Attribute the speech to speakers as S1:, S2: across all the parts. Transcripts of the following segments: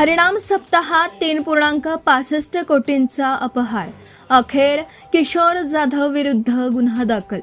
S1: हरिनाम सप्ताहात 3.65 कोटींचा अपहार. अखेर किशोर जाधव विरुद्ध गुन्हा दाखल.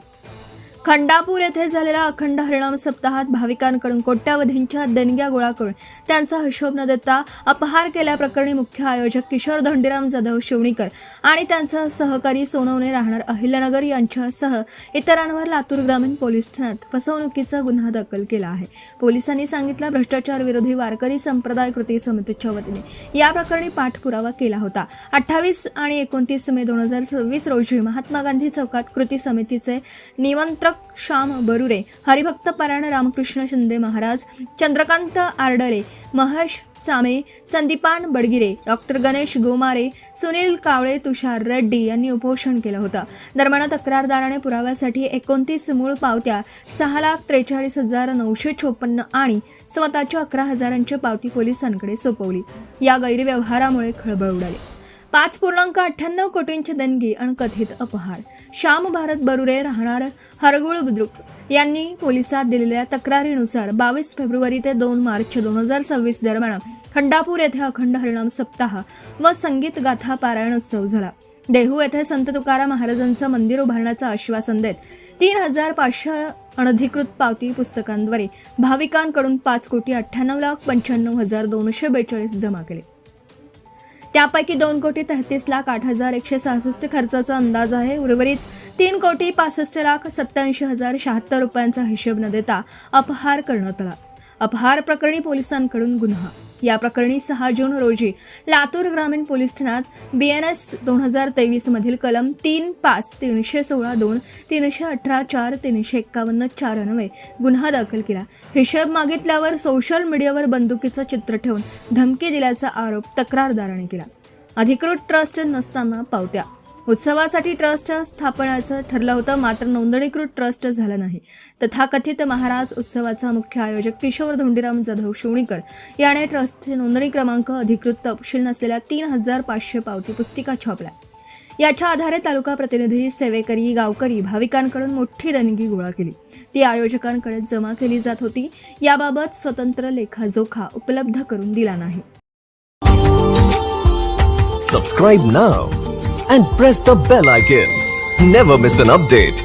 S1: खंडापूर येथे झालेल्या अखंड हरिनाम सप्ताहात भाविकांकडून कोट्यावधींच्या देणग्या गोळा करून त्यांचा हिशोब न देता अपहार केल्याप्रकरणी मुख्य आयोजक किशोर धोंडीराम जाधव शिवणीकर आणि त्यांचा सहकारी सोनवणे राहणार अहिल्यानगर यांच्यासह इतरांवर लातूर ग्रामीण पोलीस ठाण्यात फसवणुकीचा गुन्हा दाखल केला आहे. पोलिसांनी सांगितलं, भ्रष्टाचार विरोधी वारकरी संप्रदाय कृती समितीच्या वतीने या प्रकरणी पाठपुरावा केला होता. 28 आणि 29 मे 2026 रोजी महात्मा गांधी चौकात कृती समितीचे निमंत्रक श्याम बरुरे, हरिभक्त पारायण रामकृष्ण शिंदे महाराज, चंद्रकांत आर्डले, महेश चामे, संदीपान बडगिरे, डॉक्टर गणेश गोमारे, सुनील कावळे, तुषार रेड्डी यांनी उपोषण केलं होतं. दरम्यान तक्रारदाराने पुराव्यासाठी 29 मूळ पावत्या 6,43,954 आणि स्वतःच्या 11,000ची पावती पोलिसांकडे सोपवली. या गैरव्यवहारामुळे खळबळ उडाली. 5.98 कोटींची देणगी आणि कथित अपहार. श्याम भारत बरुरे राहणार हरगुळ बुद्रुक यांनी पोलिसात दिलेल्या तक्रारीनुसार 22 फेब्रुवारी ते 2 मार्च 2026 दरम्यान खंडापूर येथे अखंड हरिनाम सप्ताह व संगीत गाथा पारायणोत्सव झाला. देहू येथे संत तुकाराम महाराजांचं मंदिर उभारण्याचं आश्वासन देत 3,500 अनधिकृत पावती पुस्तकांद्वारे भाविकांकडून 5,98,95,242 जमा केले. त्यापैकी 2,33,08,166 खर्चाचा अंदाज आहे. उर्वरित 3,65,87,076 रुपयांचा हिशोब न देता अपहार करण्यात आला. अपहार प्रकरणी पोलिसांकडून गुन्हा. या प्रकरणी 6 जून रोजी लातूर ग्रामीण पोलीस ठाण्यात BNS 2023 मधील कलम 3.5, 316(2), 318(4), 351(4) गुन्हा दाखल केला. हिशोब मागितल्यावर सोशल मीडियावर बंदुकीचं चित्र ठेवून धमकी दिल्याचा आरोप तक्रारदाराने केला. अधिकृत ट्रस्ट नसताना पावत्या. उत्सवासाठी ट्रस्ट स्थापण्याचं ठरलं होतं, मात्र नोंदणीकृत ट्रस्ट झालं नाही. तथाकथित महाराज उत्सवाचा मुख्य आयोजक किशोर धोंडीराम जाधव शिवणीकर याने ट्रस्टचे नोंदणी क्रमांक, अधिकृत तपशील नसलेल्या 3,500 पावती पुस्तिका छापल्या. याच्या आधारे तालुका प्रतिनिधी, सेवेकरी, गावकरी भाविकांकडून मोठी देणगी गोळा केली. ती आयोजकांकडे जमा केली जात होती. याबाबत स्वतंत्र लेखाजोखा उपलब्ध करून दिला नाही.
S2: Subscribe now and press the bell icon. Never miss an update.